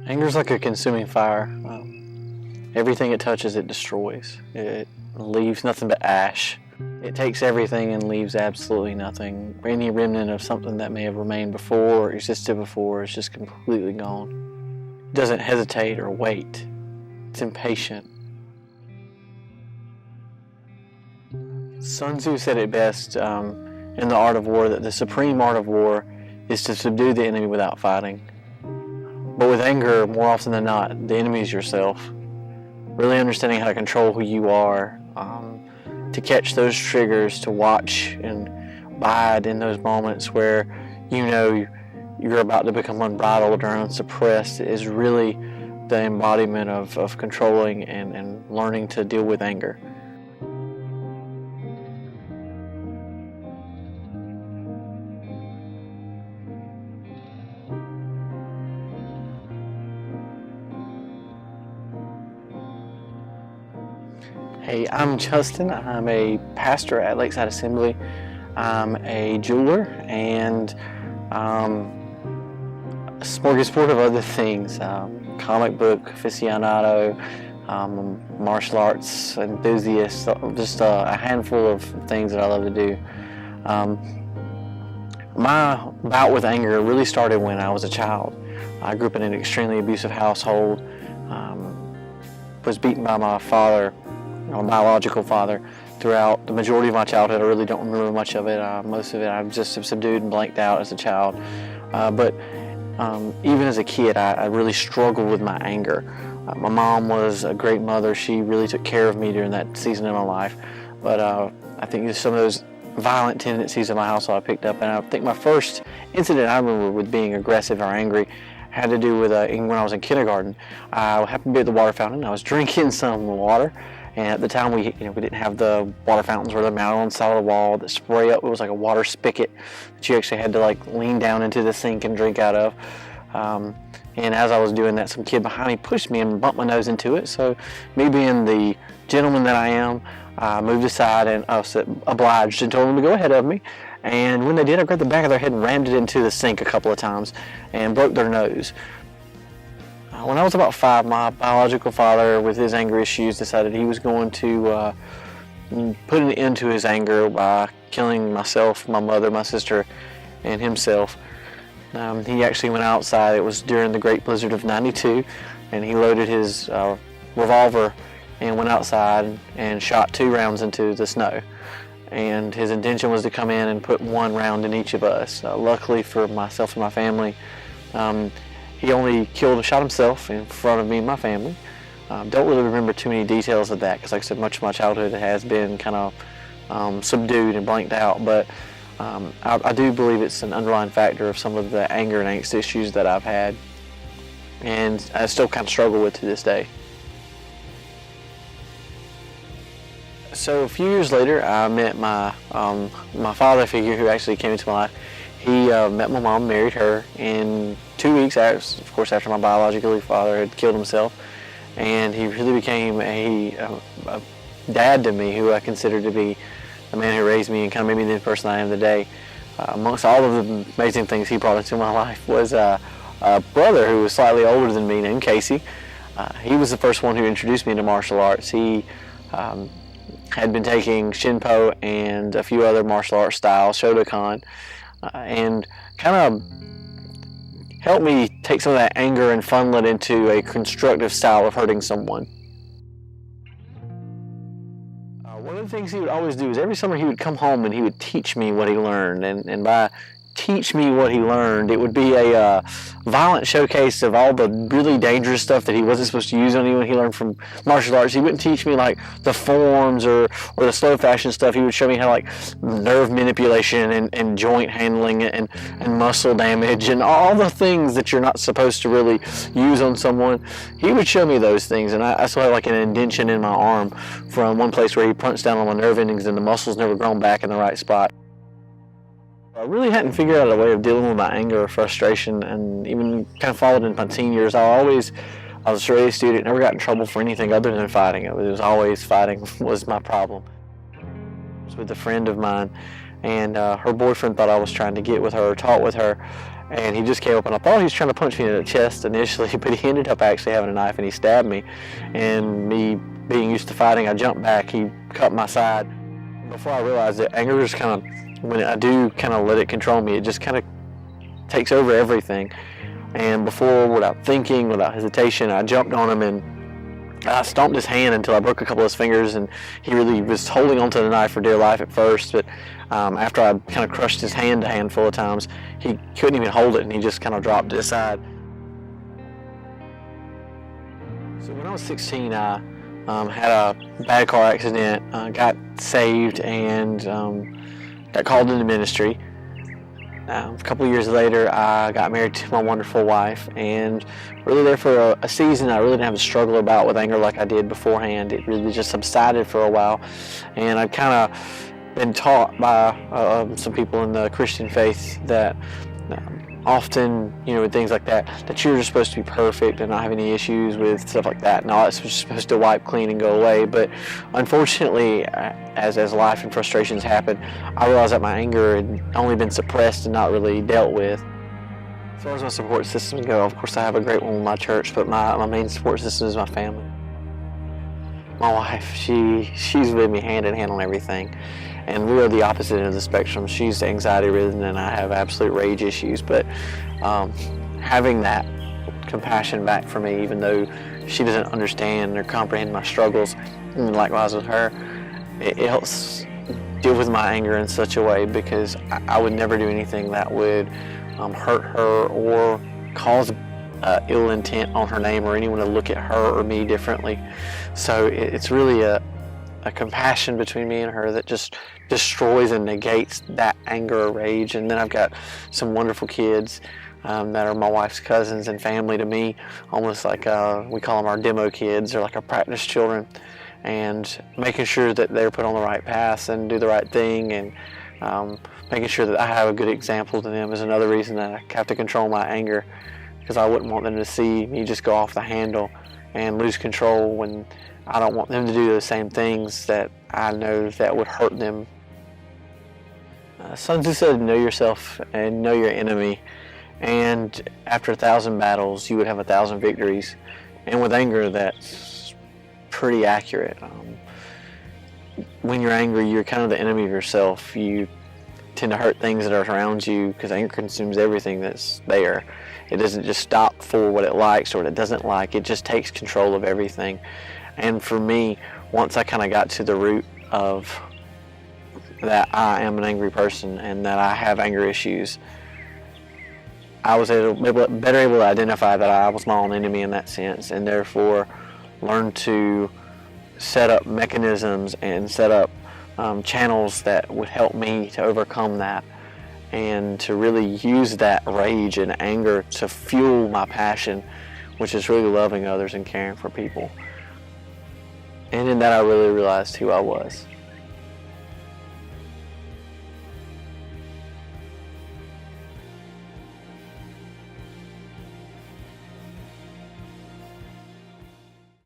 Anger's like a consuming fire. Everything it touches, it destroys. It leaves nothing but ash. It takes everything and leaves absolutely nothing. Any remnant of something that may have remained before or existed before is just completely gone. It doesn't hesitate or wait. It's impatient. Sun Tzu said it best in The Art of War, that the supreme art of war is to subdue the enemy without fighting. But with anger, more often than not, the enemy is yourself. Really understanding how to control who you are, to catch those triggers, to watch and bide in those moments where you know you're about to become unbridled or unsuppressed, is really the embodiment of controlling and learning to deal with anger. Hey, I'm Justin. I'm a pastor at Lakeside Assembly. I'm a jeweler and a smorgasbord of other things. Comic book aficionado, martial arts enthusiast, just a handful of things that I love to do. My bout with anger really started when I was a child. I grew up in an extremely abusive household, was beaten by my father, my biological father, throughout the majority of my childhood. I really don't remember much of it. Most of it I've just subdued and blanked out as a child. But even as a kid, I really struggled with my anger. My mom was a great mother. She really took care of me during that season of my life. But I think some of those violent tendencies in my household I picked up. And I think my first incident I remember with being aggressive or angry had to do with when I was in kindergarten. I happened to be at the water fountain. I was drinking some water. And at the time, we didn't have the water fountains where they're mounted on the side of the wall that spray up. It was like a water spigot that you actually had to like lean down into the sink and drink out of. And as I was doing that, some kid behind me pushed me and bumped my nose into it. So me being the gentleman that I am, I moved aside and I was obliged and told them to go ahead of me. And when they did, I grabbed the back of their head and rammed it into the sink a couple of times and broke their nose. When I was about 5, my biological father, with his anger issues, decided he was going to put an end to his anger by killing myself, my mother, my sister, and himself. He actually went outside. It was during the Great Blizzard of '92, and he loaded his revolver and went outside and shot 2 rounds into the snow. And his intention was to come in and put 1 round in each of us. Luckily for myself and my family, he only shot himself in front of me and my family. Don't really remember too many details of that because, like I said, much of my childhood has been kind of subdued and blanked out. But I do believe it's an underlying factor of some of the anger and angst issues that I've had, and I still kind of struggle with to this day. So a few years later, I met my father figure, who actually came into my life. He met my mom, married her in 2 weeks, after my biological father had killed himself. And he really became a dad to me, who I consider to be the man who raised me and kind of made me the person I am today. Amongst all of the amazing things he brought into my life was a brother who was slightly older than me, named Casey. He was the first one who introduced me to martial arts. He had been taking Shinpo and a few other martial arts styles, Shotokan, and kind of helped me take some of that anger and funnel it into a constructive style of hurting someone. One of the things he would always do is every summer he would come home and he would teach me what he learned, and by teach me what he learned, it would be a violent showcase of all the really dangerous stuff that he wasn't supposed to use on anyone he learned from martial arts. He wouldn't teach me like the forms or the slow fashion stuff. He would show me how like nerve manipulation and joint handling and muscle damage and all the things that you're not supposed to really use on someone. He would show me those things, and I still have like an indentation in my arm from one place where he punched down on my nerve endings and the muscles never grown back in the right spot. I really hadn't figured out a way of dealing with my anger or frustration, and even kind of followed in my teen years. I was a straight A student, never got in trouble for anything other than fighting. It was always fighting was my problem. I was with a friend of mine, and her boyfriend thought I was trying to get with her or talk with her, and he just came up, and I thought he was trying to punch me in the chest initially, but he ended up actually having a knife and he stabbed me. And me being used to fighting, I jumped back, he cut my side. Before I realized it, anger just kind of, when I do kind of let it control me, it just kind of takes over everything. And before, without thinking, without hesitation, I jumped on him and I stomped his hand until I broke a couple of his fingers, and he really was holding onto the knife for dear life at first, but after I kind of crushed his hand a handful of times, he couldn't even hold it, and he just kind of dropped it aside. So when I was 16, I had a bad car accident, got saved, and got called into ministry. A couple of years later, I got married to my wonderful wife, and really there for a season, I really didn't have to struggle about with anger like I did beforehand. It really just subsided for a while, and I've kind of been taught by some people in the Christian faith that often, with things like that, that you're just supposed to be perfect and not have any issues with stuff like that. And all that's just supposed to wipe clean and go away. But unfortunately, as life and frustrations happen, I realized that my anger had only been suppressed and not really dealt with. As far as my support system go, of course I have a great one with my church, but my main support system is my family. My wife, she's with me hand in hand on everything. And we are the opposite end of the spectrum. She's anxiety-ridden, and I have absolute rage issues. But having that compassion back for me, even though she doesn't understand or comprehend my struggles, and likewise with her, it helps deal with my anger in such a way, because I would never do anything that would hurt her or cause ill intent on her name or anyone to look at her or me differently. So it's really a compassion between me and her that just destroys and negates that anger or rage. And then I've got some wonderful kids that are my wife's cousins and family to me, almost like we call them our demo kids, or like our practice children, and making sure that they're put on the right path and do the right thing, and making sure that I have a good example to them is another reason that I have to control my anger, because I wouldn't want them to see me just go off the handle and lose control when I don't want them to do the same things that I know that would hurt them. Sun Tzu said, know yourself and know your enemy. And after 1,000 battles, you would have 1,000 victories. And with anger, that's pretty accurate. When you're angry, you're kind of the enemy of yourself. You tend to hurt things that are around you, because anger consumes everything that's there. It doesn't just stop for what it likes or what it doesn't like. It just takes control of everything. And for me, once I kind of got to the root of that I am an angry person and that I have anger issues, I was better able to identify that I was my own enemy in that sense, and therefore learn to set up mechanisms and set up channels that would help me to overcome that, and to really use that rage and anger to fuel my passion, which is really loving others and caring for people. And in that, I really realized who I was.